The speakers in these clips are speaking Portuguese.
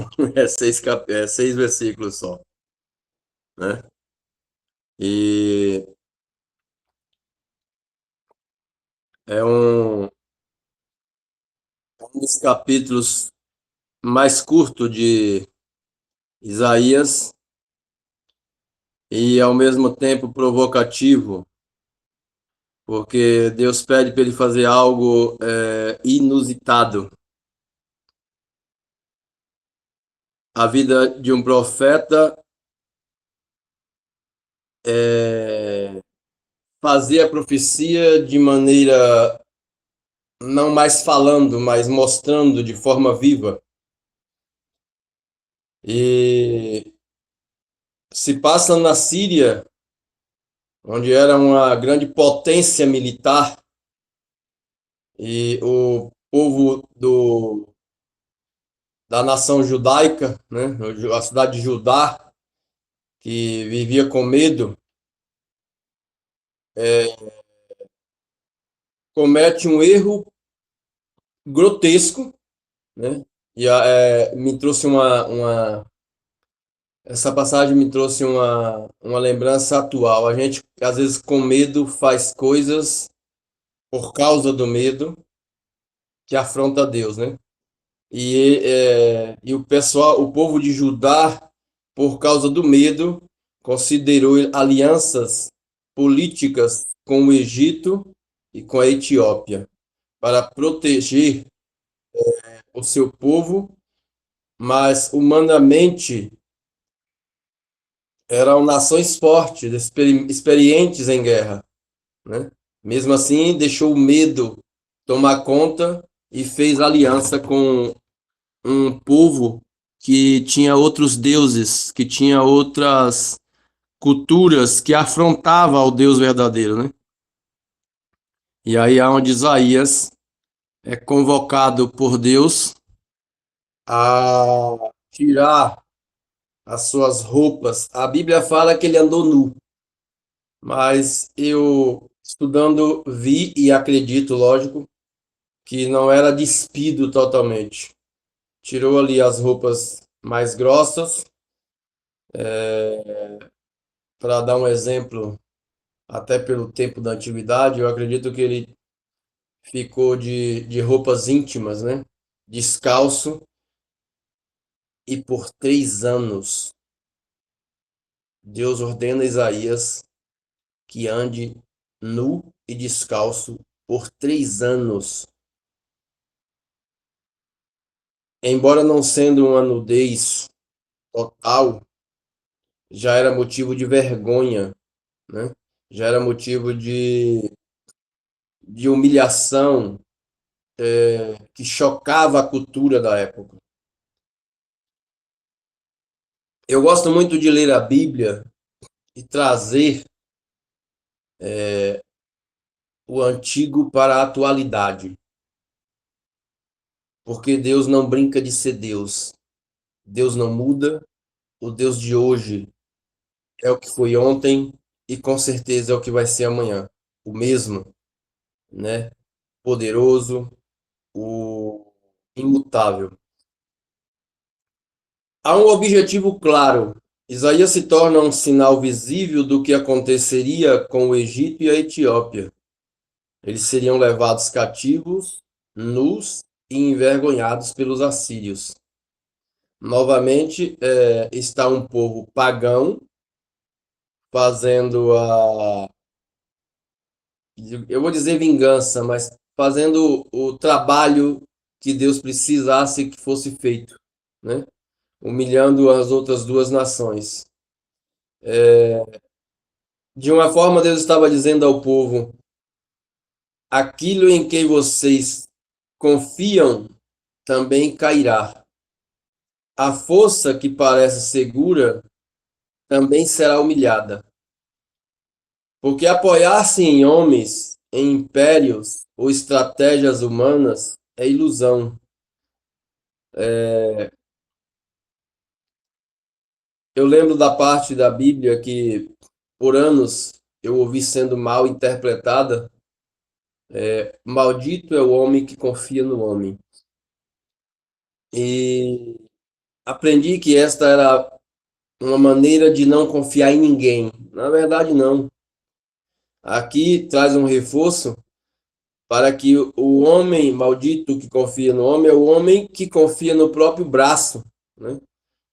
curtinho, é 6 versículos só, né? E é um dos capítulos mais curtos de Isaías e ao mesmo tempo provocativo, porque Deus pede para ele fazer algo inusitado. A vida de um profeta é fazer a profecia de maneira não mais falando, mas mostrando de forma viva. E se passa na Síria, onde era uma grande potência militar, e o povo da nação judaica, né, a cidade de Judá, que vivia com medo, comete um erro grotesco, né? E me trouxe essa passagem me trouxe uma lembrança atual. A gente, às vezes, com medo, faz coisas por causa do medo que afronta Deus, né? E o pessoal, o povo de Judá, por causa do medo, considerou alianças políticas com o Egito e com a Etiópia para proteger o seu povo, mas humanamente eram nações fortes, experientes em guerra, né? Mesmo assim, deixou o medo tomar conta e fez aliança com um povo que tinha outros deuses, que tinha outras culturas que afrontava ao Deus verdadeiro, né? E aí é onde Isaías é convocado por Deus a tirar as suas roupas. A Bíblia fala que ele andou nu, mas eu estudando vi e acredito, lógico, que não era despido totalmente. Tirou ali as roupas mais grossas, para dar um exemplo, até pelo tempo da antiguidade, eu acredito que ele ficou de roupas íntimas, né? Descalço, e por 3 anos Deus ordena a Isaías que ande nu e descalço por 3 anos. Embora não sendo uma nudez total, já era motivo de vergonha, né? Já era motivo de humilhação, que chocava a cultura da época. Eu gosto muito de ler a Bíblia e trazer o antigo para a atualidade, porque Deus não brinca de ser Deus. Deus não muda, o Deus de hoje é o que foi ontem e com certeza é o que vai ser amanhã. O mesmo, né? Poderoso, o imutável. Há um objetivo claro. Isaías se torna um sinal visível do que aconteceria com o Egito e a Etiópia. Eles seriam levados cativos, nus e envergonhados pelos assírios. Novamente, está um povo pagão fazendo eu vou dizer vingança, mas fazendo o trabalho que Deus precisasse que fosse feito, né? Humilhando as outras duas nações. De uma forma, Deus estava dizendo ao povo: aquilo em que vocês confiam também cairá. A força que parece segura também será humilhada. Porque apoiar-se em homens, em impérios ou estratégias humanas é ilusão. Eu lembro da parte da Bíblia que, por anos, eu ouvi sendo mal interpretada: maldito é o homem que confia no homem. E aprendi que esta era uma maneira de não confiar em ninguém. Na verdade, não. Aqui traz um reforço para que o homem maldito que confia no homem é o homem que confia no próprio braço, né?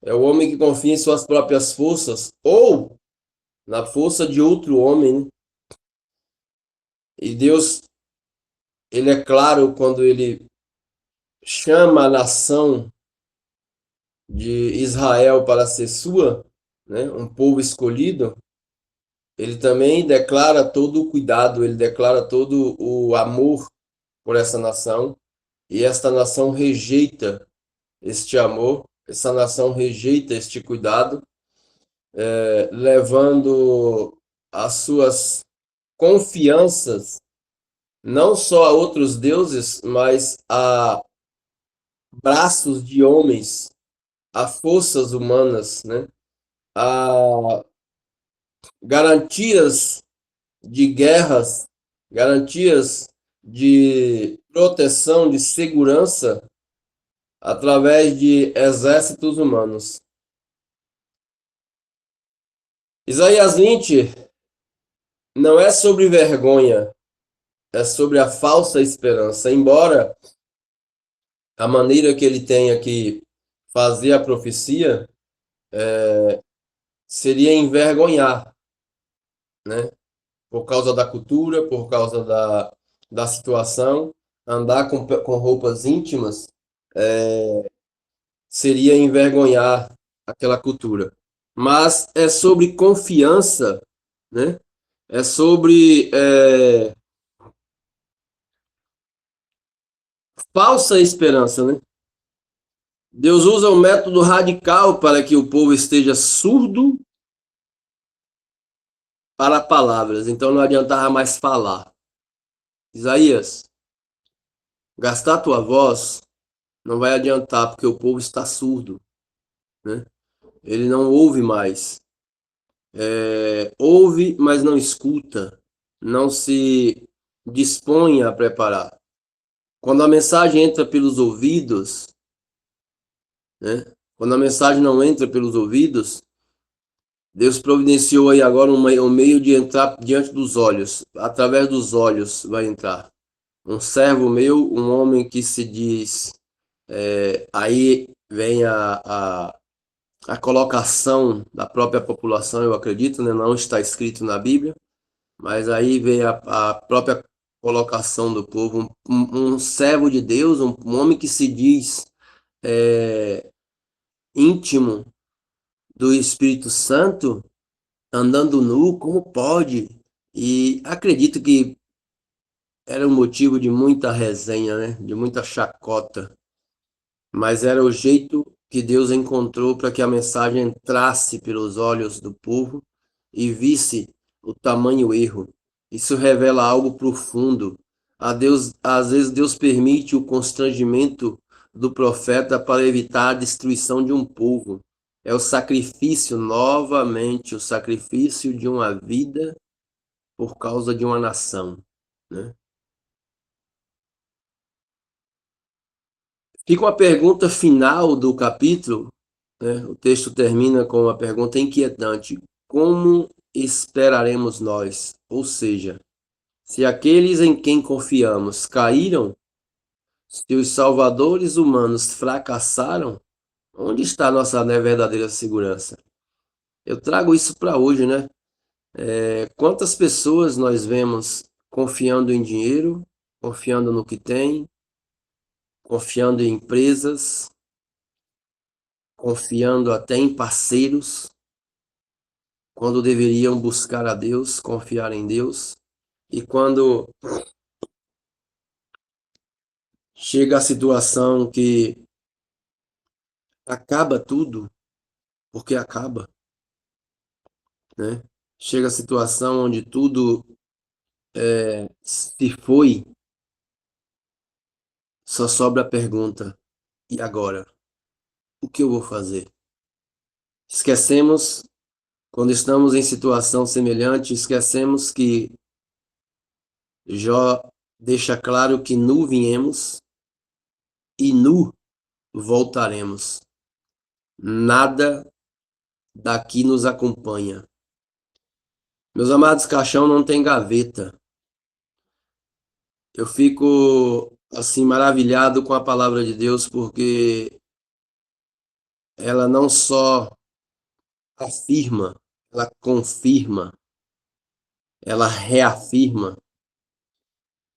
É o homem que confia em suas próprias forças ou na força de outro homem, né? E Deus, ele é claro quando ele chama a nação de Israel para ser sua, né? Um povo escolhido. Ele também declara todo o cuidado, ele declara todo o amor por essa nação, e esta nação rejeita este amor, essa nação rejeita este cuidado, levando as suas confianças não só a outros deuses, mas a braços de homens, a forças humanas, né? A garantias de guerras, garantias de proteção, de segurança através de exércitos humanos. Isaías 20 não é sobre vergonha, é sobre a falsa esperança. Embora a maneira que ele tenha que fazer a profecia seria envergonhar, né? Por causa da cultura, por causa da situação, andar com roupas íntimas seria envergonhar aquela cultura. Mas é sobre confiança, né? É sobre falsa esperança, né? Deus usa um método radical para que o povo esteja surdo para palavras. Então não adiantava mais falar. Isaías, gastar tua voz não vai adiantar porque o povo está surdo, né? Ele não ouve mais. Ouve, mas não escuta. Não se dispõe a preparar. Quando a mensagem entra pelos ouvidos, né? Quando a mensagem não entra pelos ouvidos, Deus providenciou aí agora um meio de entrar diante dos olhos. Através dos olhos vai entrar. Um servo meu, um homem que se diz. Aí vem a colocação da própria população, eu acredito, né? Não está escrito na Bíblia, mas aí vem a própria colocação do povo. Um servo de Deus, um homem que se diz íntimo do Espírito Santo, andando nu, como pode? E acredito que era um motivo de muita resenha, né? De muita chacota, mas era o jeito que Deus encontrou para que a mensagem entrasse pelos olhos do povo e visse o tamanho erro. Isso revela algo profundo. Às vezes Deus permite o constrangimento do profeta para evitar a destruição de um povo. É o sacrifício, novamente, o sacrifício de uma vida por causa de uma nação, né? Fica uma pergunta final do capítulo, né? O texto termina com uma pergunta inquietante: como esperaremos nós? Ou seja, se aqueles em quem confiamos caíram, se os salvadores humanos fracassaram, onde está a nossa verdadeira segurança? Eu trago isso para hoje, né? Quantas pessoas nós vemos confiando em dinheiro, confiando no que tem, confiando em empresas, confiando até em parceiros, quando deveriam buscar a Deus, confiar em Deus, e quando chega a situação que acaba tudo, porque acaba, né? Chega a situação onde tudo se foi, só sobra a pergunta: e agora? O que eu vou fazer? Esquecemos, quando estamos em situação semelhante, esquecemos que Jó deixa claro que nu viemos e nu voltaremos. nada daqui nos acompanha. Meus amados, caixão não tem gaveta. Eu fico assim maravilhado com a palavra de Deus porque ela não só afirma, ela confirma, ela reafirma.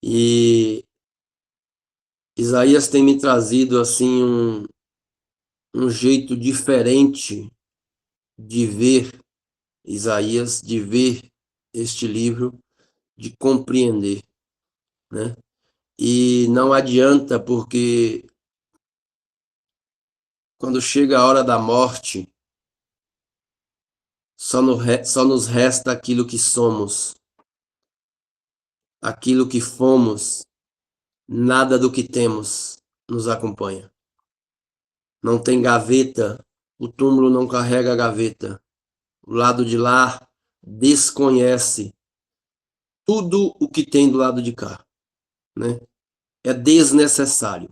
E Isaías tem me trazido assim um jeito diferente de ver Isaías, de ver este livro, de compreender, né? E não adianta, porque quando chega a hora da morte, só nos resta aquilo que somos, aquilo que fomos, nada do que temos nos acompanha. Não tem gaveta, o túmulo não carrega gaveta. O lado de lá desconhece tudo o que tem do lado de cá, né? É desnecessário.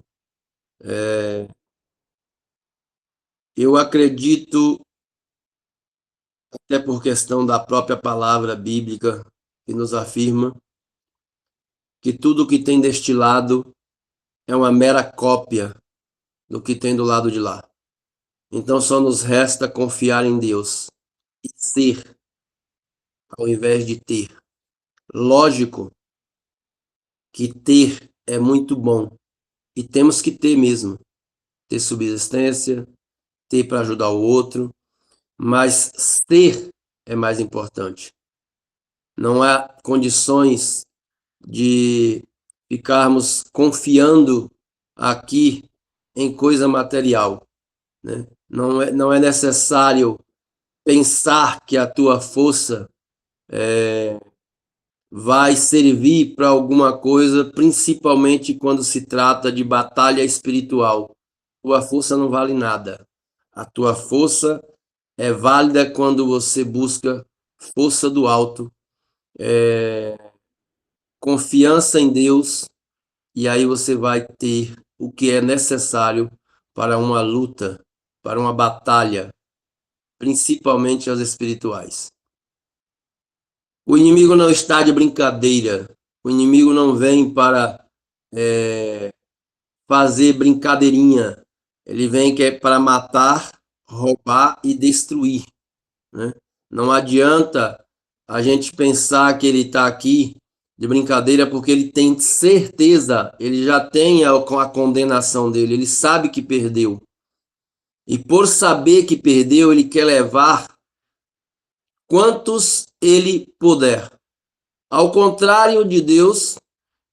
Eu acredito, até por questão da própria palavra bíblica, que nos afirma que tudo o que tem deste lado é uma mera cópia do que tem do lado de lá. Então só nos resta confiar em Deus e ser, ao invés de ter. Lógico que ter é muito bom e temos que ter mesmo. Ter subsistência, ter para ajudar o outro, mas ser é mais importante. Não há condições de ficarmos confiando aqui em coisa material, né? Não é necessário pensar que a tua força vai servir para alguma coisa, principalmente quando se trata de batalha espiritual. Tua força não vale nada. A tua força é válida quando você busca força do alto, confiança em Deus, e aí você vai ter o que é necessário para uma luta, para uma batalha, principalmente as espirituais. O inimigo não está de brincadeira. O inimigo não vem para fazer brincadeirinha. Ele vem que é para matar, roubar e destruir, né? Não adianta a gente pensar que ele está aqui de brincadeira, porque ele tem certeza, ele já tem a condenação dele, ele sabe que perdeu. E por saber que perdeu, ele quer levar quantos ele puder. Ao contrário de Deus,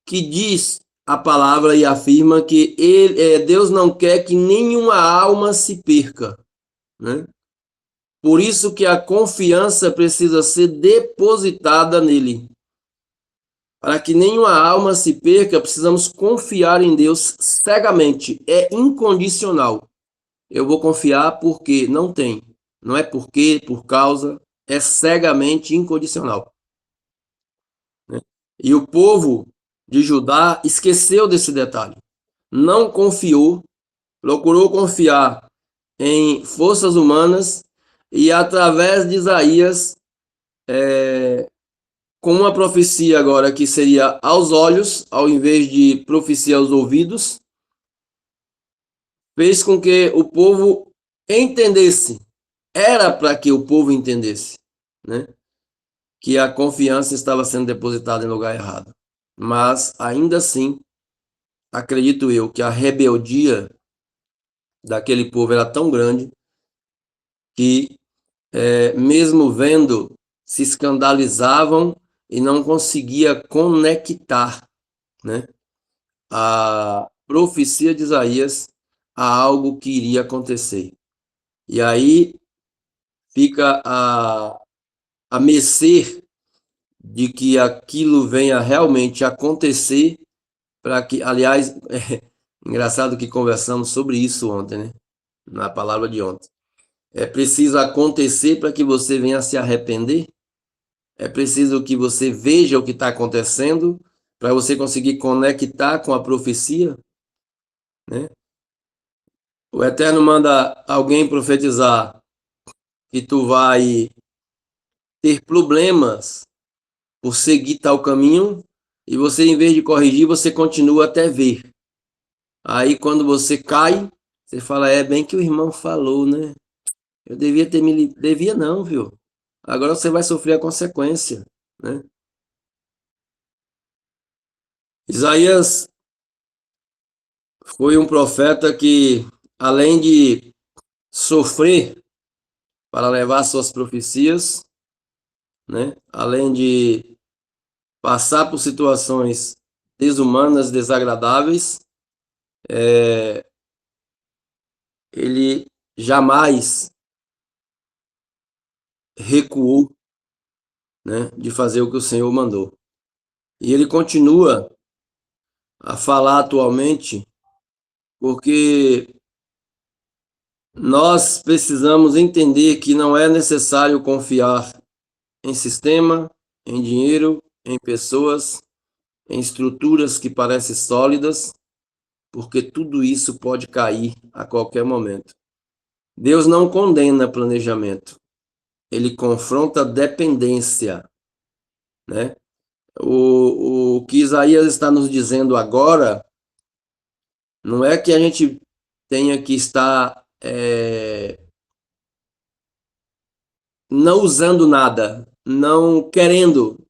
que diz a palavra e afirma que Deus não quer que nenhuma alma se perca, né? Por isso que a confiança precisa ser depositada nele. Para que nenhuma alma se perca, precisamos confiar em Deus cegamente. É incondicional. Eu vou confiar porque não tem. Não é porque, por causa. É cegamente incondicional. E o povo de Judá esqueceu desse detalhe. Não confiou, procurou confiar em forças humanas e através de Isaías, com uma profecia agora que seria aos olhos, ao invés de profecia aos ouvidos, fez com que o povo entendesse. Era para que o povo entendesse, né? Que a confiança estava sendo depositada em lugar errado. Mas, ainda assim, acredito eu que a rebeldia daquele povo era tão grande que, mesmo vendo, se escandalizavam e não conseguia conectar, né, a profecia de Isaías a algo que iria acontecer. E aí fica a mercê de que aquilo venha realmente acontecer, para que, aliás, é engraçado que conversamos sobre isso ontem, né, na palavra de ontem. É preciso acontecer para que você venha se arrepender? É preciso que você veja o que está acontecendo para você conseguir conectar com a profecia, né? O Eterno manda alguém profetizar que tu vai ter problemas por seguir tal caminho e você, em vez de corrigir, você continua até ver. Aí, quando você cai, você fala, é bem que o irmão falou, né? Eu devia ter me... Devia não, viu? Agora você vai sofrer a consequência, né? Isaías foi um profeta que, além de sofrer para levar suas profecias, né? Além de passar por situações desumanas, desagradáveis, ele jamais recuou, né, de fazer o que o Senhor mandou. E ele continua a falar atualmente porque nós precisamos entender que não é necessário confiar em sistema, em dinheiro, em pessoas, em estruturas que parecem sólidas, porque tudo isso pode cair a qualquer momento. Deus não condena planejamento, ele confronta dependência, né? O que Isaías está nos dizendo agora não é que a gente tenha que estar não usando nada, não querendo.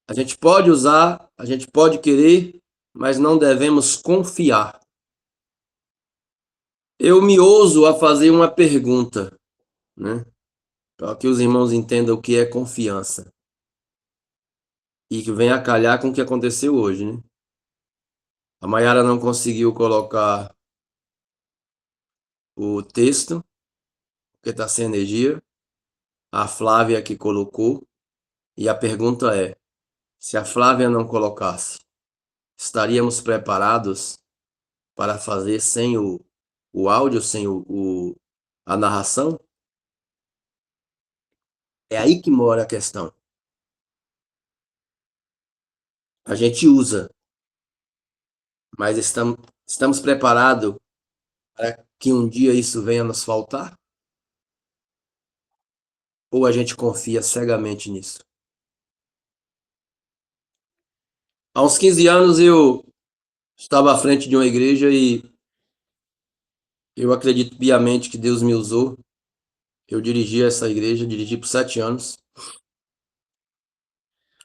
A gente pode usar, a gente pode querer, mas não devemos confiar. Eu me ouso a fazer uma pergunta, né? Para que os irmãos entendam o que é confiança. E que venha a calhar com o que aconteceu hoje, né? A Mayara não conseguiu colocar o texto, porque está sem energia. A Flávia que colocou. E a pergunta é: se a Flávia não colocasse, estaríamos preparados para fazer sem o áudio, sem a narração? É aí que mora a questão. A gente usa, mas estamos preparados para que um dia isso venha a nos faltar? Ou a gente confia cegamente nisso? Há uns 15 anos eu estava à frente de uma igreja e eu acredito piamente que Deus me usou. Eu dirigi essa igreja, dirigi por 7 anos.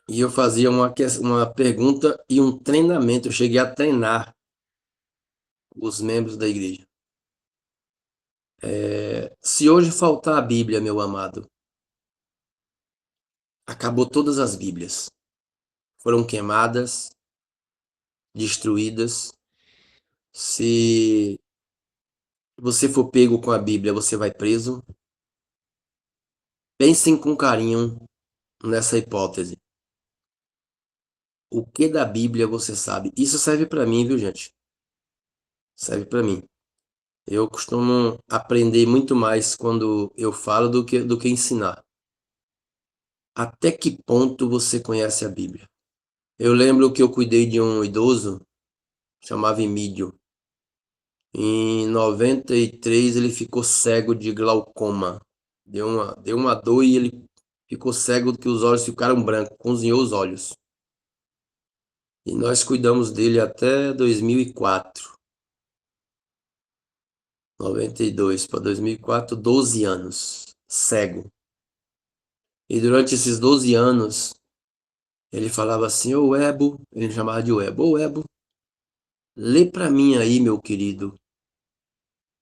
E eu fazia uma pergunta e um treinamento. Eu cheguei a treinar os membros da igreja. Se hoje faltar a Bíblia, meu amado, acabou todas as Bíblias. Foram queimadas, destruídas. Se você for pego com a Bíblia, você vai preso. Pensem com carinho nessa hipótese. O que da Bíblia você sabe? Isso serve para mim, viu, gente? Serve para mim. Eu costumo aprender muito mais quando eu falo do que ensinar. Até que ponto você conhece a Bíblia? Eu lembro que eu cuidei de um idoso, chamava Emílio. Em 93 ele ficou cego de glaucoma. Deu uma dor e ele ficou cego que os olhos ficaram brancos, cozinhou os olhos. E nós cuidamos dele até 2004. 92 para 2004, 12 anos, cego. E durante esses 12 anos, ele falava assim, ô Ebo, ele me chamava de Ebo, ô Ebo, lê para mim aí, meu querido,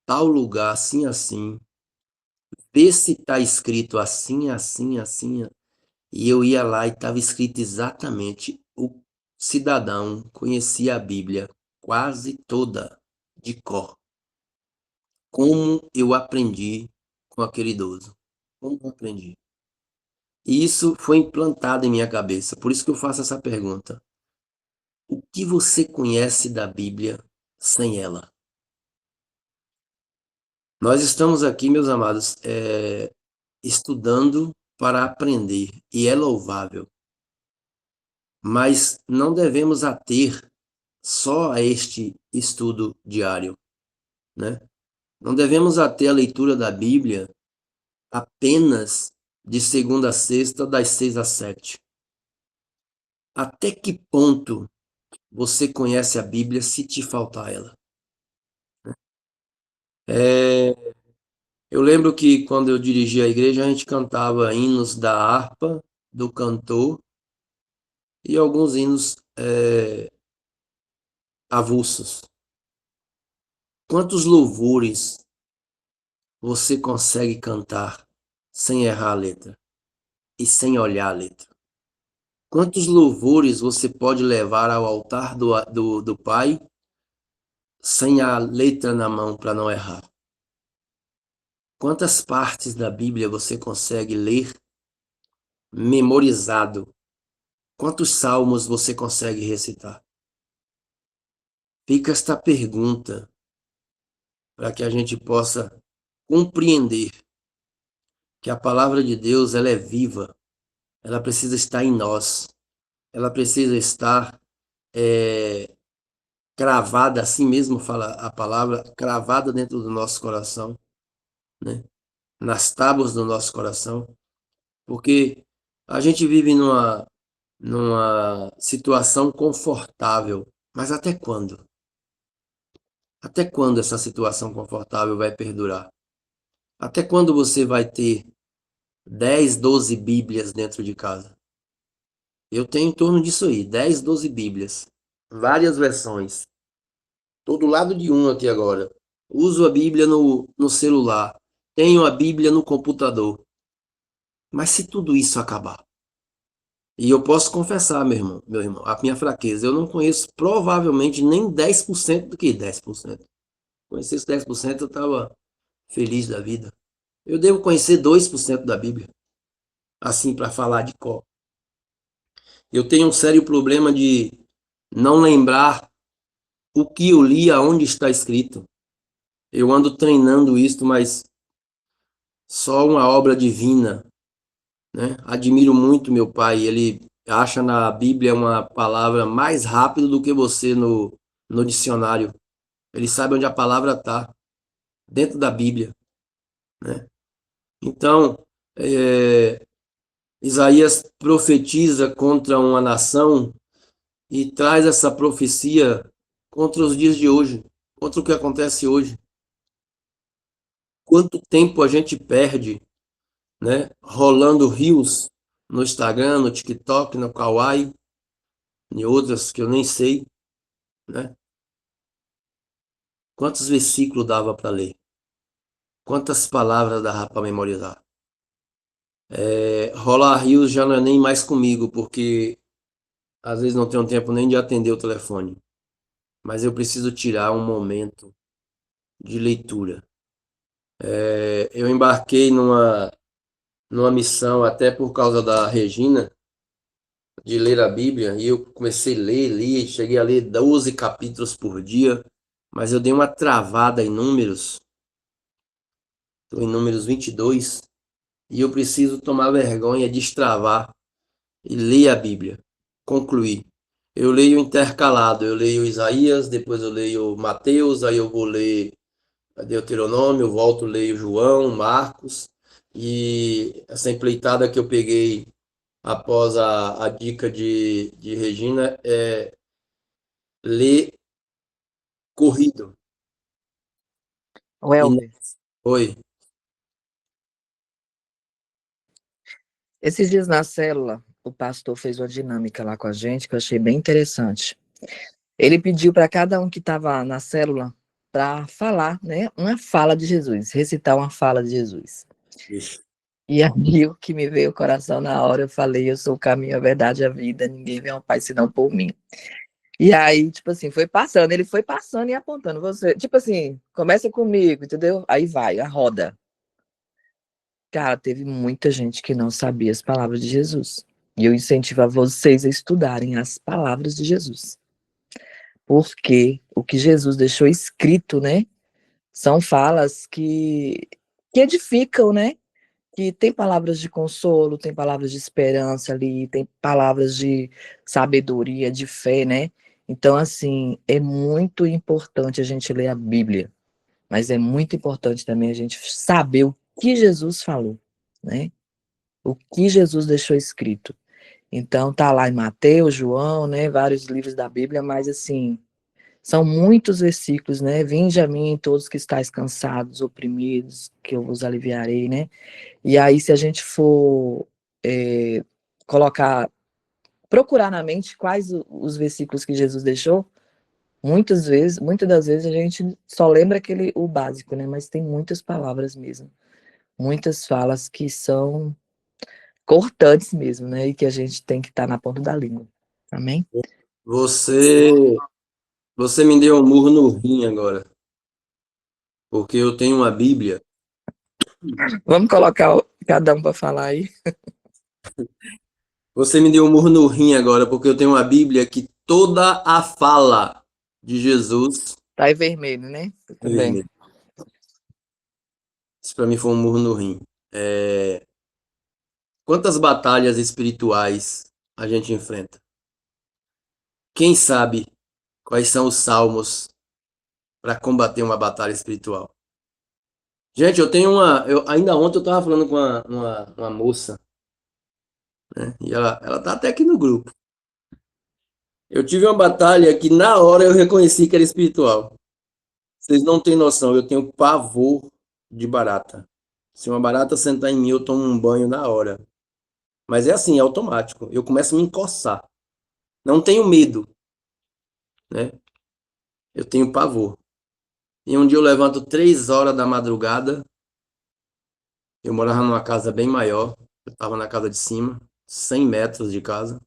tal lugar assim, assim, vê se tá escrito assim, assim, assim. E eu ia lá e estava escrito exatamente, o cidadão conhecia a Bíblia quase toda, de cor. Como eu aprendi com aquele idoso? Como eu aprendi? E isso foi implantado em minha cabeça, por isso que eu faço essa pergunta. O que você conhece da Bíblia sem ela? Nós estamos aqui, meus amados, estudando para aprender, e é louvável, mas não devemos ater só a este estudo diário. né? Não devemos ater a leitura da Bíblia apenas de segunda a sexta, das 6 às 7. Até que ponto você conhece a Bíblia se te faltar ela? Eu lembro que quando eu dirigia a igreja, a gente cantava hinos da harpa, do cantor e alguns hinos avulsos. Quantos louvores você consegue cantar sem errar a letra e sem olhar a letra? Quantos louvores você pode levar ao altar do Pai sem a letra na mão para não errar? Quantas partes da Bíblia você consegue ler memorizado? Quantos salmos você consegue recitar? Fica esta pergunta para que a gente possa compreender que a palavra de Deus ela é viva, ela precisa estar em nós, ela precisa estar cravada, assim mesmo fala a palavra, cravada dentro do nosso coração, né? Nas tábuas do nosso coração, porque a gente vive numa situação confortável, mas até quando? Até quando essa situação confortável vai perdurar? Até quando você vai ter 10, 12 Bíblias dentro de casa? Eu tenho em torno disso aí, 10, 12 Bíblias, várias versões. Estou do lado de um aqui agora. Uso a Bíblia no celular, tenho a Bíblia no computador. Mas se tudo isso acabar, e eu posso confessar, meu irmão, a minha fraqueza, eu não conheço provavelmente nem 10% do que 10%. Conhecesse 10%, eu estava feliz da vida. Eu devo conhecer 2% da Bíblia, assim, para falar de cor. Eu tenho um sério problema de não lembrar o que eu li, aonde está escrito. Eu ando treinando isso, mas só uma obra divina, né? Admiro muito meu pai, ele acha na Bíblia uma palavra mais rápido do que você no dicionário. Ele sabe onde a palavra está, dentro da Bíblia, né? Então, é, Isaías profetiza contra uma nação e traz essa profecia contra os dias de hoje, contra o que acontece hoje. Quanto tempo a gente perde, né, rolando rios no Instagram, no TikTok, no Kawaii e outras que eu nem sei, né? Quantos versículos dava para ler? Quantas palavras dava para memorizar? Rolar rios já não é nem mais comigo, porque às vezes não tenho tempo nem de atender o telefone. Mas eu preciso tirar um momento de leitura. Eu embarquei numa missão, até por causa da Regina, de ler a Bíblia, e eu comecei a ler, li, cheguei a ler 12 capítulos por dia, mas eu dei uma travada em números, estou em números 22, e eu preciso tomar vergonha, destravar e ler a Bíblia, concluir. Eu leio intercalado, eu leio Isaías, depois eu leio Mateus, aí eu vou ler Deuteronômio, volto, leio João, Marcos, e essa empreitada que eu peguei após a dica de Regina é ler corrido. E Welber, foi. esses dias na célula, o pastor fez uma dinâmica lá com a gente que eu achei bem interessante. Ele pediu para cada um que estava na célula para falar, né, uma fala de Jesus, recitar uma fala de Jesus. Ixi. E aí o que me veio o coração na hora, eu falei, eu sou o caminho, a verdade e a vida, ninguém vem ao Pai senão por mim. E aí, tipo assim, foi passando, ele foi passando e apontando, você, tipo assim, começa comigo, entendeu? Aí vai, a roda. Cara, teve muita gente que não sabia as palavras de Jesus. E eu incentivo a vocês a estudarem as palavras de Jesus. Porque o que Jesus deixou escrito, né? São falas que edificam, né? Que tem palavras de consolo, tem palavras de esperança ali, tem palavras de sabedoria, de fé, né? Então, assim, é muito importante a gente ler a Bíblia. mas é muito importante também a gente saber o que Jesus falou, né? O que Jesus deixou escrito. Então tá lá em Mateus, João, né, vários livros da Bíblia, mas assim, são muitos versículos, né? Vinde a mim todos que estáis cansados, oprimidos, que eu vos aliviarei, né? E aí se a gente for colocar, procurar na mente quais os versículos que Jesus deixou, muitas das vezes a gente só lembra o básico, né? Mas tem muitas palavras mesmo, muitas falas que são cortantes mesmo, né? E que a gente tem que estar na ponta da língua. Amém? Você, você me deu um murro no rim agora, porque eu tenho uma Bíblia. Vamos colocar cada um para falar aí. Você me deu um murro no rim agora, porque eu tenho uma Bíblia que toda a fala de Jesus Tá em vermelho, né? Eu é também. vermelha. Isso para mim foi um murro no rim. Quantas batalhas espirituais a gente enfrenta? Quem sabe quais são os salmos para combater uma batalha espiritual? Gente, eu tenho uma. Ainda ontem eu estava falando com uma moça, né? E ela tá até aqui no grupo. Eu tive uma batalha que na hora eu reconheci que era espiritual. Vocês não têm noção, eu tenho pavor de barata. Se uma barata sentar em mim, eu tomo um banho na hora. Mas é assim, é automático. Eu começo a me encoçar. Não tenho medo, né? Eu tenho pavor. E um dia eu levanto 3 horas da madrugada. Eu morava numa casa bem maior. Eu estava na casa de cima, 100 metros de casa.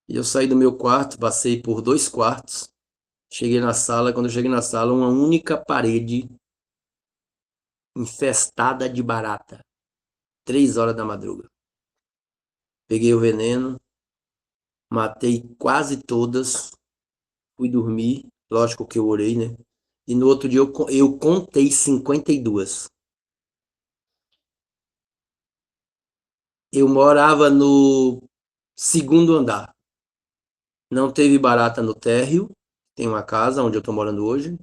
E eu saí do meu quarto, passei por 2 quartos. Cheguei na sala. Quando eu cheguei na sala, uma única parede infestada de barata. 3 horas da madrugada. Peguei o veneno, matei quase todas, fui dormir. Lógico que eu orei, né? E no outro dia eu contei 52. Eu morava no segundo andar. Não teve barata no térreo, tem uma casa onde eu estou morando hoje.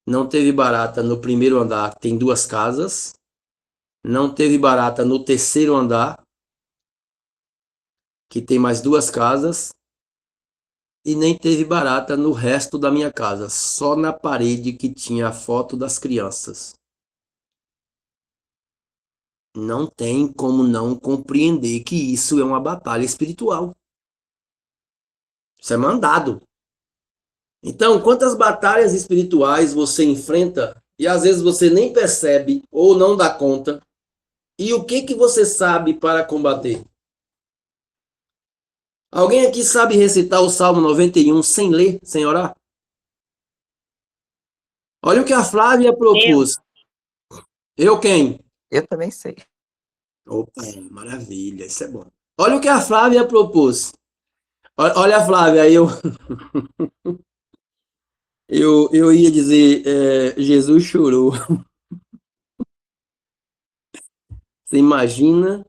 Não teve barata no primeiro andar, tem 2 casas. Não teve barata no terceiro andar, que tem mais 2 casas. E nem teve barata no resto da minha casa, só na parede que tinha a foto das crianças. Não tem como não compreender que isso é uma batalha espiritual. Isso é mandado. Então, quantas batalhas espirituais você enfrenta e às vezes você nem percebe ou não dá conta? E o que que você sabe para combater? Alguém aqui sabe recitar o Salmo 91 sem ler, sem orar? Olha o que a Flávia Eu? propôs. Eu quem? Eu também sei. Opa, maravilha, isso é bom. Olha o que a Flávia propôs. Olha a Flávia, aí eu ia dizer, Jesus chorou. Você imagina?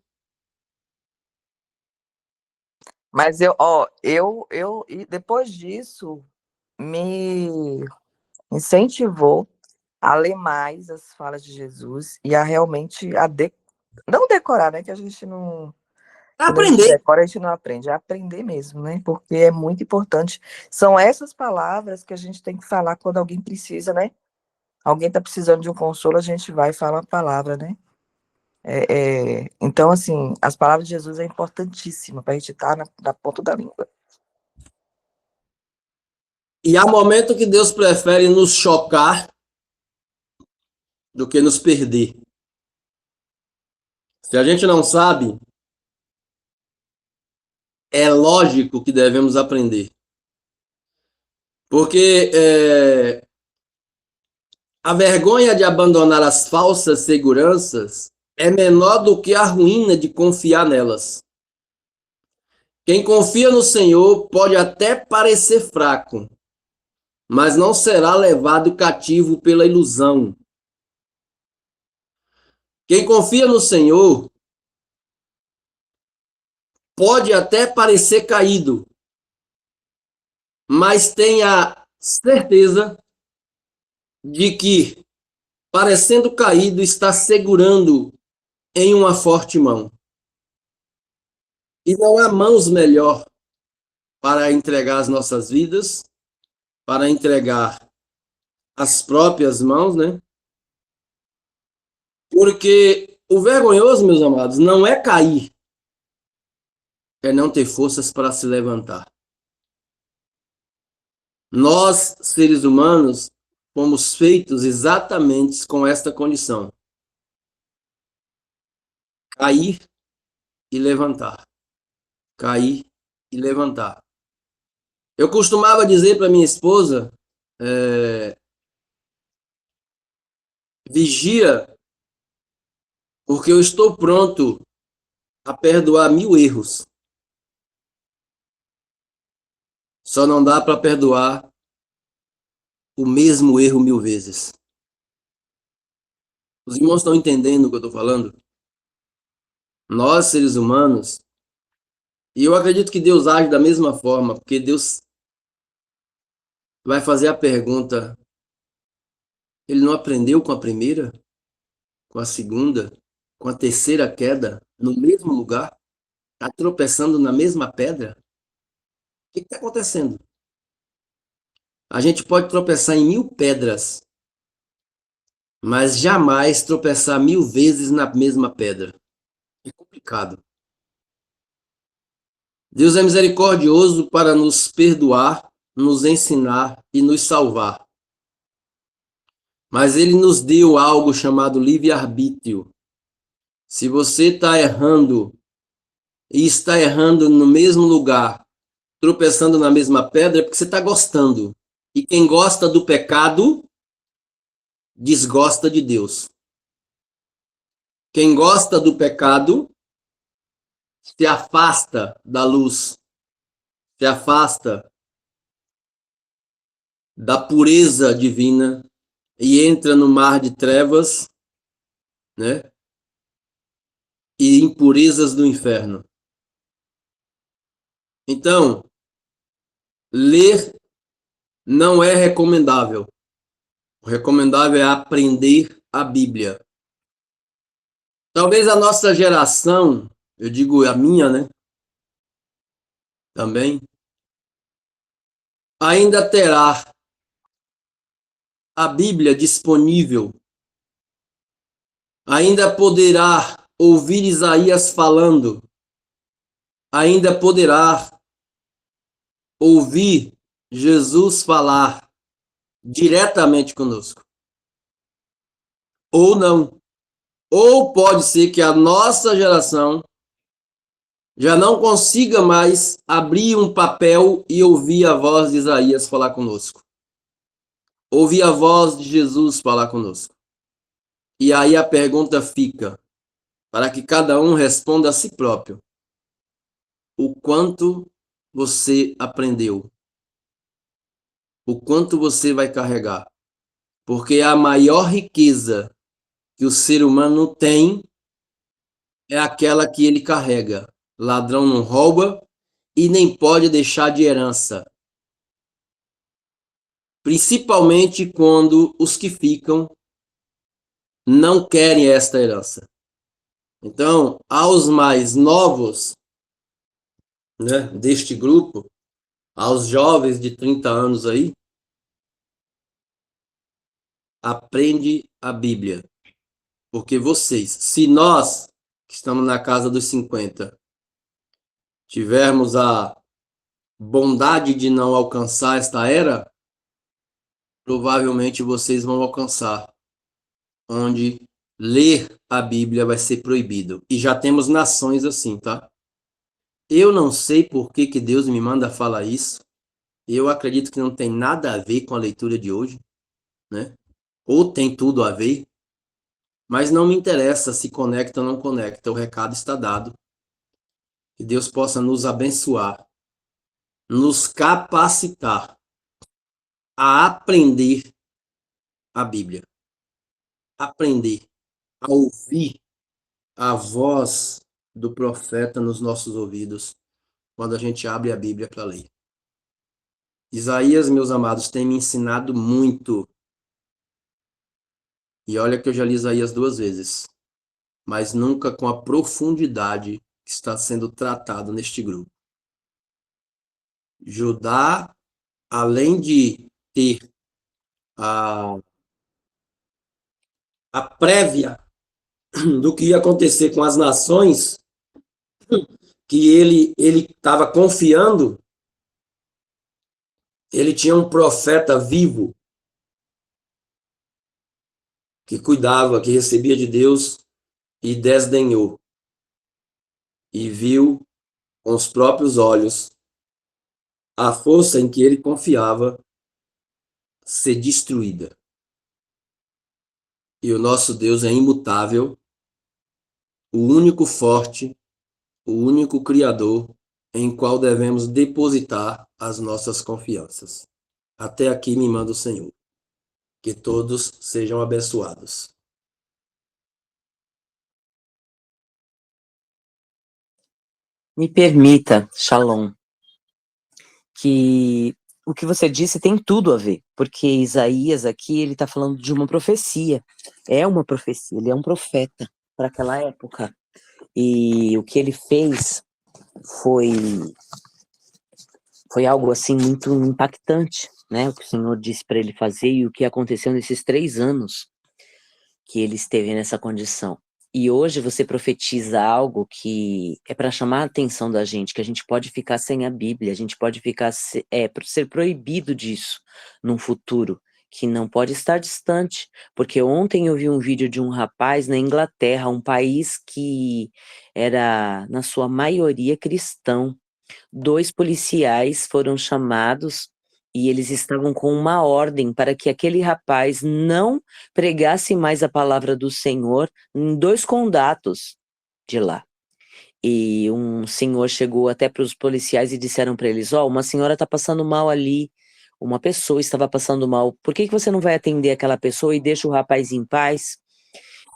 Mas e depois disso, me incentivou a ler mais as falas de Jesus e a realmente não decorar, né? Que a gente não. Quando a gente Aprender. decora, a gente não aprende, é aprender mesmo, né? Porque é muito importante. São essas palavras que a gente tem que falar quando alguém precisa, né? Alguém está precisando de um consolo, a gente vai e fala a palavra, né? Então, assim, as palavras de Jesus é importantíssima para a gente estar na ponta da língua. E há momento que Deus prefere nos chocar do que nos perder. Se a gente não sabe, é lógico que devemos aprender. Porque a vergonha de abandonar as falsas seguranças é menor do que a ruína de confiar nelas. Quem confia no Senhor pode até parecer fraco, mas não será levado cativo pela ilusão. Quem confia no Senhor pode até parecer caído, mas tenha certeza de que parecendo caído, está segurando em uma forte mão. E não há mãos melhor para entregar as nossas vidas, para entregar as próprias mãos, né? Porque o vergonhoso, meus amados, não é cair, é não ter forças para se levantar. Nós, seres humanos, fomos feitos exatamente com esta condição: cair e levantar. Cair e levantar. Eu costumava dizer para minha esposa, vigia, porque eu estou pronto a perdoar 1000 erros. Só não dá para perdoar o mesmo erro 1000 vezes. Os irmãos estão entendendo o que eu estou falando? Nós, seres humanos, e eu acredito que Deus age da mesma forma, porque Deus vai fazer a pergunta: ele não aprendeu com a primeira, com a segunda, com a terceira queda, no mesmo lugar? Está tropeçando na mesma pedra? O que está acontecendo? A gente pode tropeçar em 1000 pedras, mas jamais tropeçar 1000 vezes na mesma pedra. É complicado. Deus é misericordioso para nos perdoar, nos ensinar e nos salvar. Mas ele nos deu algo chamado livre-arbítrio. Se você está errando e está errando no mesmo lugar, tropeçando na mesma pedra, é porque você está gostando. E quem gosta do pecado, desgosta de Deus. Quem gosta do pecado, se afasta da luz, se afasta da pureza divina e entra no mar de trevas, né? E impurezas do inferno. Então, ler não é recomendável. O recomendável é aprender a Bíblia. Talvez a nossa geração, eu digo a minha, né? Também, ainda terá a Bíblia disponível, ainda poderá ouvir Isaías falando, ainda poderá ouvir Jesus falar diretamente conosco. Ou não. Ou pode ser que a nossa geração já não consiga mais abrir um papel e ouvir a voz de Isaías falar conosco. Ouvir a voz de Jesus falar conosco. E aí a pergunta fica, para que cada um responda a si próprio: o quanto você aprendeu? O quanto você vai carregar? Porque a maior riqueza que o ser humano tem é aquela que ele carrega. Ladrão não rouba e nem pode deixar de herança. Principalmente quando os que ficam não querem esta herança. Então, aos mais novos, né, deste grupo, aos jovens de 30 anos aí, aprende a Bíblia. Porque vocês, se nós, que estamos na casa dos 50, tivermos a bondade de não alcançar esta era, provavelmente vocês vão alcançar, onde ler a Bíblia vai ser proibido. E já temos nações assim, tá? Eu não sei por que Deus me manda falar isso. Eu acredito que não tem nada a ver com a leitura de hoje, né? Ou tem tudo a ver, mas não me interessa se conecta ou não conecta. O recado está dado. Que Deus possa nos abençoar, nos capacitar a aprender a Bíblia, aprender a ouvir a voz do profeta nos nossos ouvidos quando a gente abre a Bíblia para ler. Isaías, meus amados, tem me ensinado muito E olha que eu já li Isaías 2 vezes, mas nunca com a profundidade que está sendo tratado neste grupo. Judá, além de ter a, a prévia do que ia acontecer com as nações, que ele estava confiando, ele tinha um profeta vivo que cuidava, que recebia de Deus e desdenhou e viu com os próprios olhos a força em que ele confiava ser destruída. E o nosso Deus é imutável, o único forte, o único Criador em qual devemos depositar as nossas confianças. Até aqui me manda o Senhor. Que todos sejam abençoados. Me permita, Shalom, que o que você disse tem tudo a ver, porque Isaías aqui, ele está falando de uma profecia, é uma profecia, ele é um profeta para aquela época, e o que ele fez foi, foi algo assim muito impactante, né, o que o Senhor disse para ele fazer e o que aconteceu nesses 3 anos que ele esteve nessa condição. E hoje você profetiza algo que é para chamar a atenção da gente, que a gente pode ficar sem a Bíblia, a gente pode ficar ser proibido disso num futuro que não pode estar distante, porque ontem eu vi um vídeo de um rapaz na Inglaterra, um país que era na sua maioria cristão. 2 policiais foram chamados e eles estavam com uma ordem para que aquele rapaz não pregasse mais a palavra do Senhor em 2 condatos de lá. E um senhor chegou até para os policiais e disseram para eles: ó, uma senhora está passando mal ali, uma pessoa estava passando mal, por que você não vai atender aquela pessoa e deixa o rapaz em paz?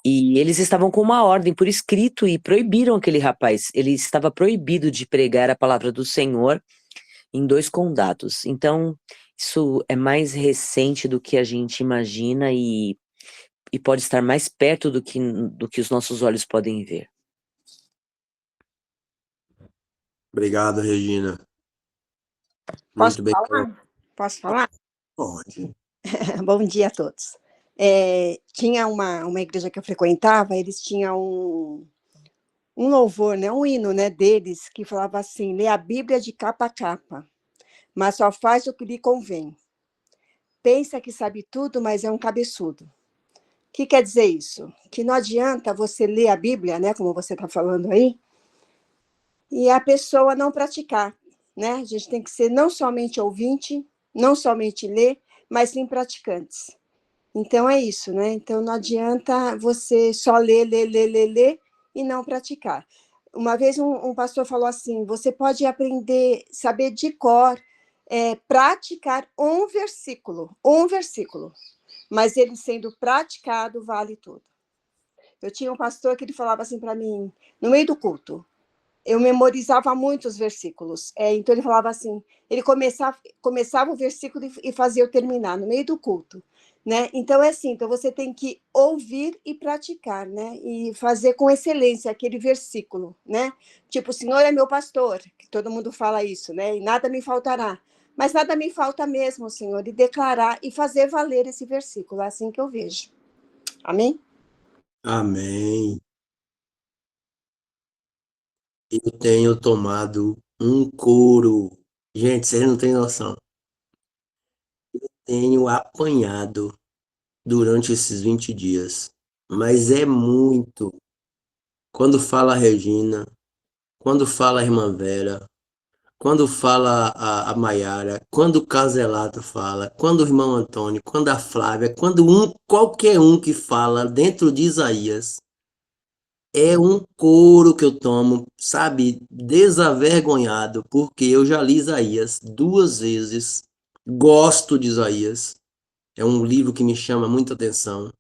E eles estavam com uma ordem por escrito e proibiram aquele rapaz. Ele estava proibido de pregar a palavra do Senhor em 2 condatos. Então, isso é mais recente do que a gente imagina e pode estar mais perto do que os nossos olhos podem ver. Obrigado, Regina. Posso Muito bem. falar? Posso falar? Pode. Bom dia a todos. Tinha uma igreja que eu frequentava, eles tinham um louvor, né, um hino, né, deles, que falava assim: lê a Bíblia de capa a capa, mas só faz o que lhe convém. Pensa que sabe tudo, mas é um cabeçudo. O que quer dizer isso? Que não adianta você ler a Bíblia, né, como você está falando aí, e a pessoa não praticar, né? A gente tem que ser não somente ouvinte, não somente ler, mas sim praticantes. Então é isso, né? Então não adianta você só ler e não praticar. Uma vez um pastor falou assim: você pode aprender, saber de cor, praticar um versículo, mas ele sendo praticado vale tudo. Eu tinha um pastor que ele falava assim para mim, no meio do culto, eu memorizava muitos versículos. Então ele falava assim, ele começava o versículo e fazia eu terminar no meio do culto, né? Então é assim, então você tem que ouvir e praticar, né? E fazer com excelência aquele versículo, né? Tipo, o Senhor é meu pastor, que todo mundo fala isso, né? E nada me faltará. Mas nada me falta mesmo, Senhor, e declarar e fazer valer esse versículo, é assim que eu vejo. Amém? Amém. Eu tenho tomado um couro. Gente, vocês não têm noção. Tenho apanhado durante esses 20 dias. Mas é muito. Quando fala a Regina, quando fala a irmã Vera, quando fala a Maiara, quando o Caselato fala, quando o irmão Antônio, quando a Flávia, quando qualquer um que fala dentro de Isaías, é um couro que eu tomo, sabe, desavergonhado, porque eu já li Isaías 2 vezes, gosto de Isaías, é um livro que me chama muita atenção,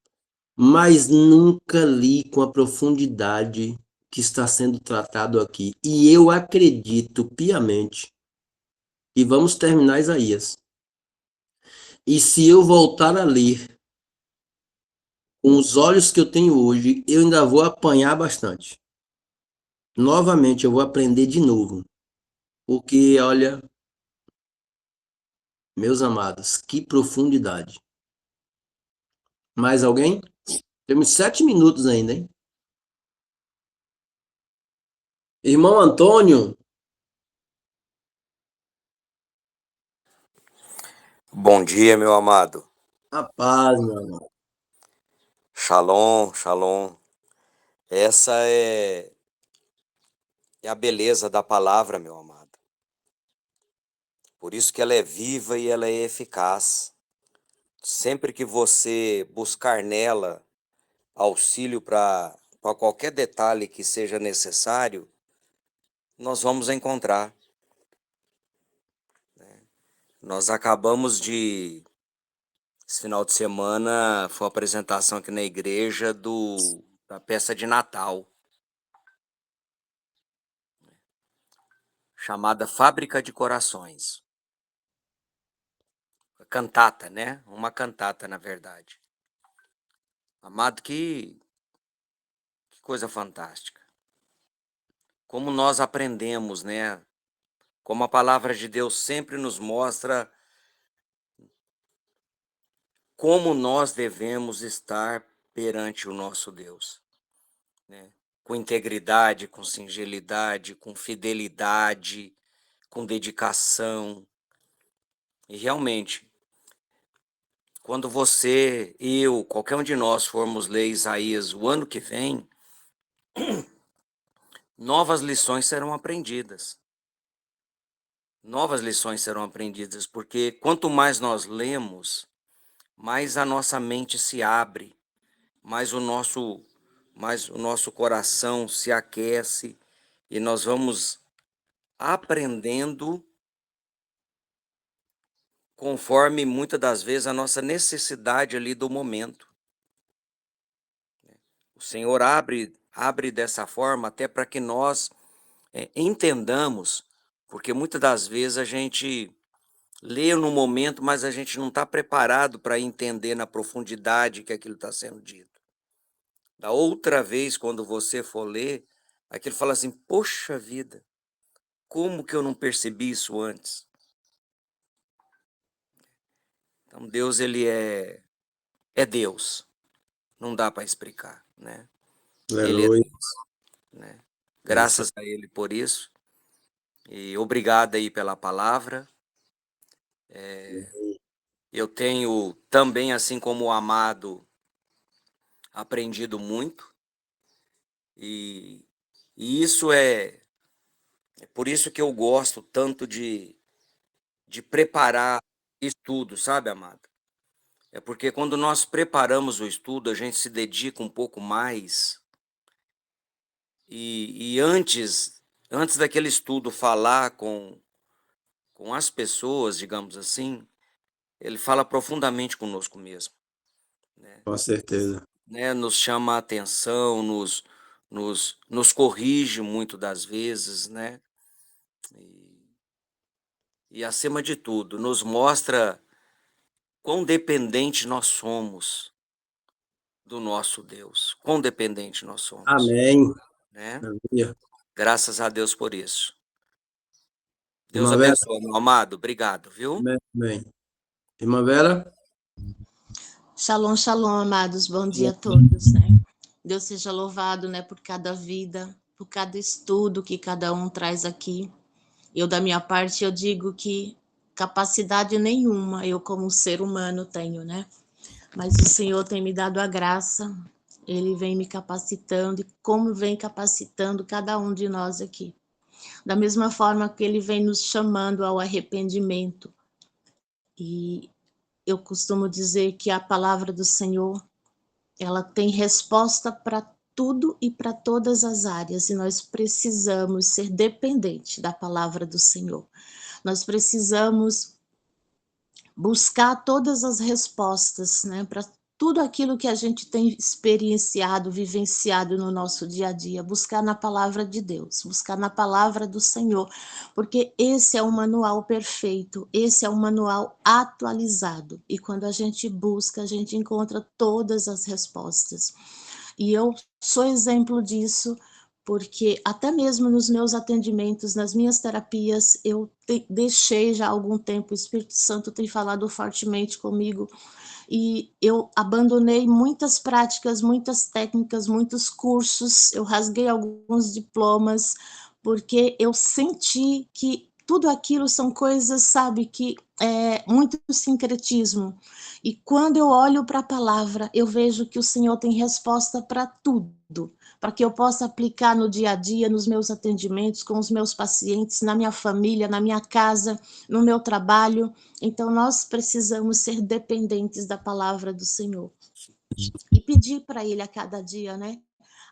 mas nunca li com a profundidade que está sendo tratado aqui. E eu acredito piamente que vamos terminar Isaías. E se eu voltar a ler com os olhos que eu tenho hoje, eu ainda vou apanhar bastante. Novamente, eu vou aprender de novo. Porque, olha, meus amados, que profundidade. Mais alguém? Temos 7 minutos ainda, hein? Irmão Antônio, Bom dia, meu amado. a paz, meu amado. Shalom, shalom. Essa é a beleza da palavra, meu amado. Por isso que ela é viva e ela é eficaz. Sempre que você buscar nela auxílio para qualquer detalhe que seja necessário, nós vamos encontrar. Nós acabamos de... Esse final de semana foi uma apresentação aqui na igreja da peça de Natal, chamada Fábrica de Corações. Cantata, né? Uma cantata, na verdade. Amado, que coisa fantástica. Como nós aprendemos, né? Como a palavra de Deus sempre nos mostra como nós devemos estar perante o nosso Deus, né? Com integridade, com singelidade, com fidelidade, com dedicação. E realmente, quando você, eu, qualquer um de nós formos ler Isaías o ano que vem, novas lições serão aprendidas. Novas lições serão aprendidas, porque quanto mais nós lemos, mais a nossa mente se abre, mais o nosso coração se aquece e nós vamos aprendendo conforme muitas das vezes a nossa necessidade ali do momento. O Senhor abre dessa forma até para que nós entendamos, porque muitas das vezes a gente lê no momento, mas a gente não está preparado para entender na profundidade que aquilo está sendo dito. Da outra vez, quando você for ler, aquilo fala assim, poxa vida, como que eu não percebi isso antes? Então Deus, ele é Deus, não dá para explicar, né? Ele é Aleluia. Deus, né? É isso. Graças a Ele por isso, e obrigado aí pela palavra. Eu tenho também, assim como o amado, aprendido muito, e isso é por isso que eu gosto tanto de preparar estudo, sabe, amado? É porque quando nós preparamos o estudo, a gente se dedica um pouco mais, e antes daquele estudo falar com as pessoas, digamos assim, ele fala profundamente conosco mesmo, né? Com certeza. Nos chama a atenção, nos corrige muito das vezes, né? E acima de tudo, nos mostra quão dependente nós somos do nosso Deus, quão dependente nós somos, Amém. né? Aleluia. Graças a Deus por isso. Deus Irmã Vera, abençoe, meu amado. Obrigado, viu? amém, amém. Irmã Vera, Shalom, shalom, amados. Bom dia a todos, né? Deus seja louvado, né, por cada vida, por cada estudo que cada um traz aqui. Eu, da minha parte, eu digo que capacidade nenhuma eu, como ser humano, tenho, né? Mas o Senhor tem me dado a graça, Ele vem me capacitando, e como vem capacitando cada um de nós aqui. Da mesma forma que Ele vem nos chamando ao arrependimento. E eu costumo dizer que a palavra do Senhor, ela tem resposta para tudo e para todas as áreas, e nós precisamos ser dependentes da palavra do Senhor. Nós precisamos buscar todas as respostas, né, para tudo aquilo que a gente tem experienciado, vivenciado no nosso dia a dia, buscar na palavra de Deus, buscar na palavra do Senhor, porque esse é o manual perfeito, esse é o manual atualizado, e quando a gente busca, a gente encontra todas as respostas. E eu sou exemplo disso, porque até mesmo nos meus atendimentos, nas minhas terapias, eu deixei já há algum tempo, o Espírito Santo tem falado fortemente comigo, e eu abandonei muitas práticas, muitas técnicas, muitos cursos, eu rasguei alguns diplomas, porque eu senti que tudo aquilo são coisas, sabe, que é muito sincretismo. E quando eu olho para a palavra, eu vejo que o Senhor tem resposta para tudo, para que eu possa aplicar no dia a dia, nos meus atendimentos, com os meus pacientes, na minha família, na minha casa, no meu trabalho. Então, nós precisamos ser dependentes da palavra do Senhor e pedir para Ele a cada dia, né,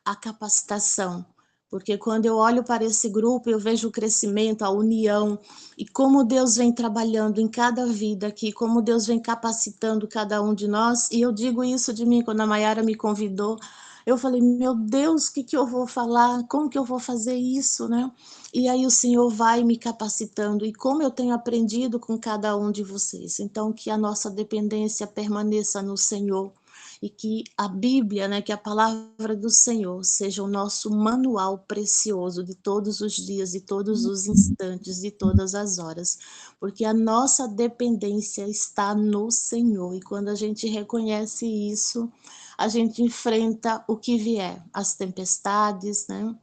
a capacitação. Porque quando eu olho para esse grupo, eu vejo o crescimento, a união, e como Deus vem trabalhando em cada vida aqui, como Deus vem capacitando cada um de nós. E eu digo isso de mim, quando a Mayara me convidou, eu falei, meu Deus, o que eu vou falar? Como que eu vou fazer isso, né? E aí o Senhor vai me capacitando, e como eu tenho aprendido com cada um de vocês. Então, que a nossa dependência permaneça no Senhor, e que a Bíblia, né, que a palavra do Senhor seja o nosso manual precioso de todos os dias, de todos os instantes, de todas as horas, porque a nossa dependência está no Senhor, e quando a gente reconhece isso, a gente enfrenta o que vier, as tempestades, né,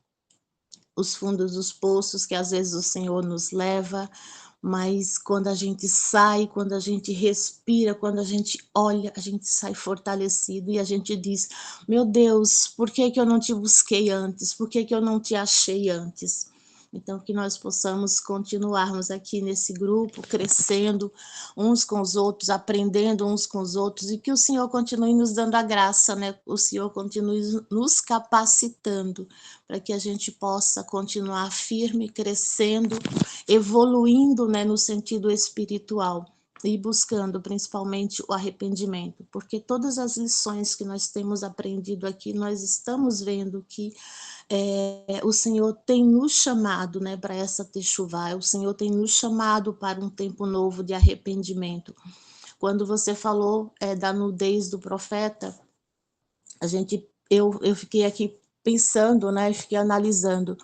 os fundos dos poços que às vezes o Senhor nos leva, mas quando a gente sai, quando a gente respira, quando a gente olha, a gente sai fortalecido, e a gente diz, meu Deus, por que eu não te busquei antes? Por que eu não te achei antes? Então, que nós possamos continuarmos aqui nesse grupo, crescendo uns com os outros, aprendendo uns com os outros, e que o Senhor continue nos dando a graça, né? O Senhor continue nos capacitando, para que a gente possa continuar firme, crescendo, evoluindo, né, no sentido espiritual, e buscando principalmente o arrependimento, porque todas as lições que nós temos aprendido aqui, nós estamos vendo que o Senhor tem nos chamado, né, para essa techuvá, o Senhor tem nos chamado para um tempo novo de arrependimento. Quando você falou da nudez do profeta, eu fiquei aqui pensando, né, fiquei analisando,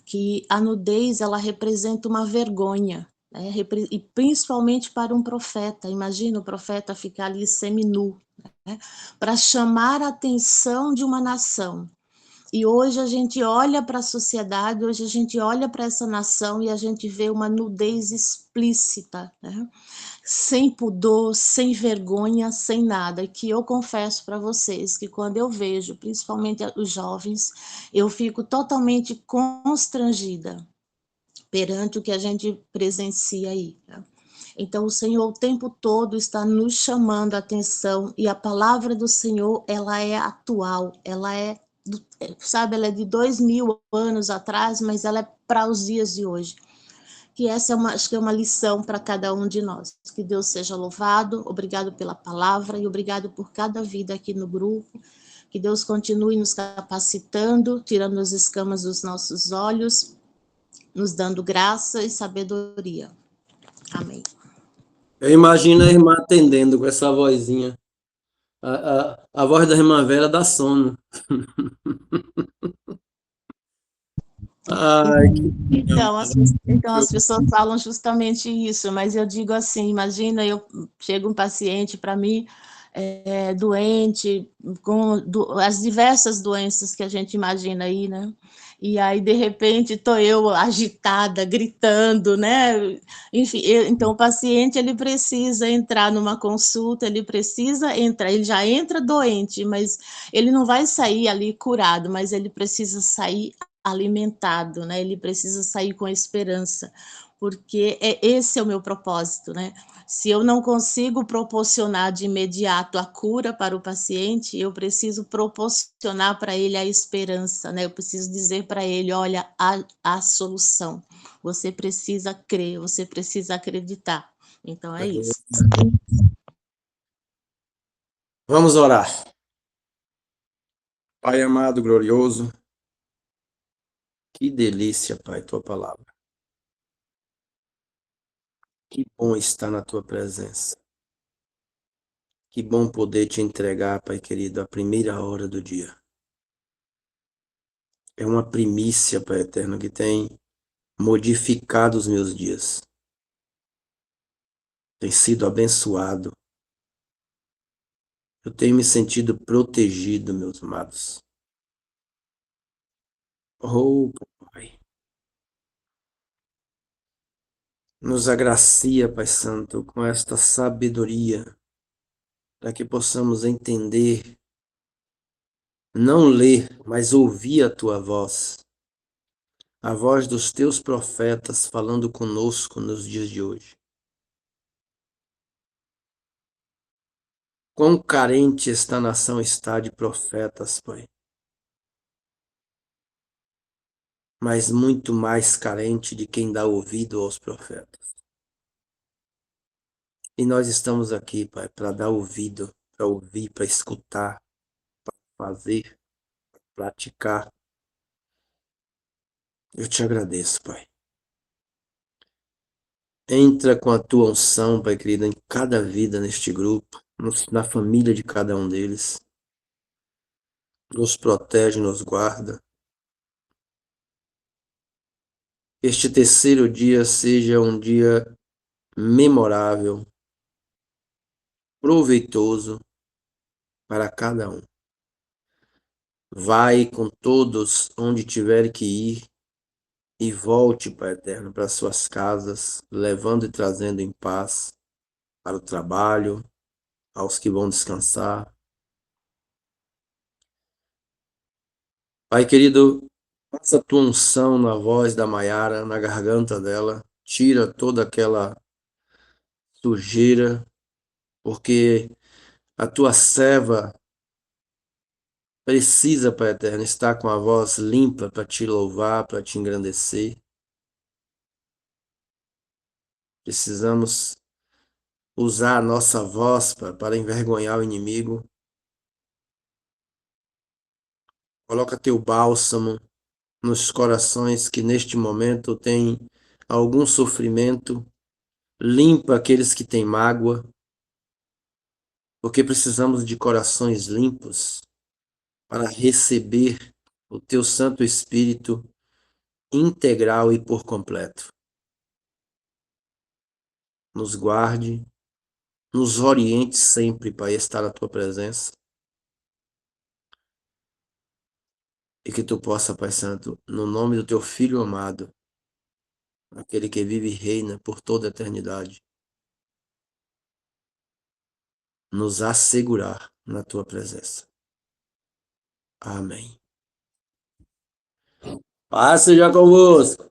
que a nudez, ela representa uma vergonha, né, e principalmente para um profeta. Imagina o profeta ficar ali seminu, né, para chamar a atenção de uma nação. E hoje a gente olha para a sociedade, hoje a gente olha para essa nação e a gente vê uma nudez explícita, né? Sem pudor, sem vergonha, sem nada. E que eu confesso para vocês que quando eu vejo, principalmente os jovens, eu fico totalmente constrangida perante o que a gente presencia aí, né? Então, o Senhor o tempo todo está nos chamando a atenção, e a palavra do Senhor, ela é atual, ela é, sabe, ela é de 2000 anos atrás, mas ela é para os dias de hoje. Que essa acho que é uma lição para cada um de nós. Que Deus seja louvado, obrigado pela palavra e obrigado por cada vida aqui no grupo. Que Deus continue nos capacitando, tirando as escamas dos nossos olhos, nos dando graça e sabedoria. Amém. Eu imagino a irmã atendendo com essa vozinha. A voz da irmã Vera dá sono. Ai, Então, as pessoas falam justamente isso, mas eu digo assim, imagina, chega um paciente para mim, doente, com as diversas doenças que a gente imagina aí, né? E aí, de repente, estou eu agitada, gritando, né? Enfim, então o paciente, ele precisa entrar numa consulta, ele precisa entrar, ele já entra doente, mas ele não vai sair ali curado, mas ele precisa sair alimentado, né? Ele precisa sair com esperança, porque esse é o meu propósito, né? Se eu não consigo proporcionar de imediato a cura para o paciente, eu preciso proporcionar para ele a esperança, né? Eu preciso dizer para ele, olha, a solução. Você precisa crer, você precisa acreditar. Então é isso. Vamos orar. Pai amado, glorioso, que delícia, Pai, tua palavra. Que bom estar na tua presença. Que bom poder te entregar, Pai querido, a primeira hora do dia. É uma primícia, Pai eterno, que tem modificado os meus dias. Tem sido abençoado. Eu tenho me sentido protegido, meus amados. Oh, Pai. Nos agracia, Pai Santo, com esta sabedoria, para que possamos entender, não ler, mas ouvir a tua voz, a voz dos teus profetas falando conosco nos dias de hoje. Quão carente esta nação está de profetas, Pai, mas muito mais carente de quem dá ouvido aos profetas. E nós estamos aqui, Pai, para dar ouvido, para ouvir, para escutar, fazer, praticar. Eu te agradeço, Pai. Entra com a tua unção, Pai querido, em cada vida neste grupo, na família de cada um deles. Nos protege, nos guarda. Este terceiro dia seja um dia memorável, proveitoso para cada um. Vai com todos onde tiver que ir e volte, Pai eterno, para suas casas, levando e trazendo em paz para o trabalho, aos que vão descansar. Pai querido, passa a tua unção na voz da Maiara, na garganta dela, tira toda aquela sujeira, porque a tua serva precisa, Pai eterno, estar com a voz limpa para te louvar, para te engrandecer. Precisamos usar a nossa voz para envergonhar o inimigo. Coloca teu bálsamo nos corações que neste momento têm algum sofrimento. Limpa aqueles que têm mágoa, porque precisamos de corações limpos para receber o teu Santo Espírito integral e por completo. Nos guarde, nos oriente sempre para estar na tua presença. E que tu possa, Pai Santo, no nome do teu Filho amado, aquele que vive e reina por toda a eternidade, nos assegurar na tua presença. Amém. Paz seja convosco.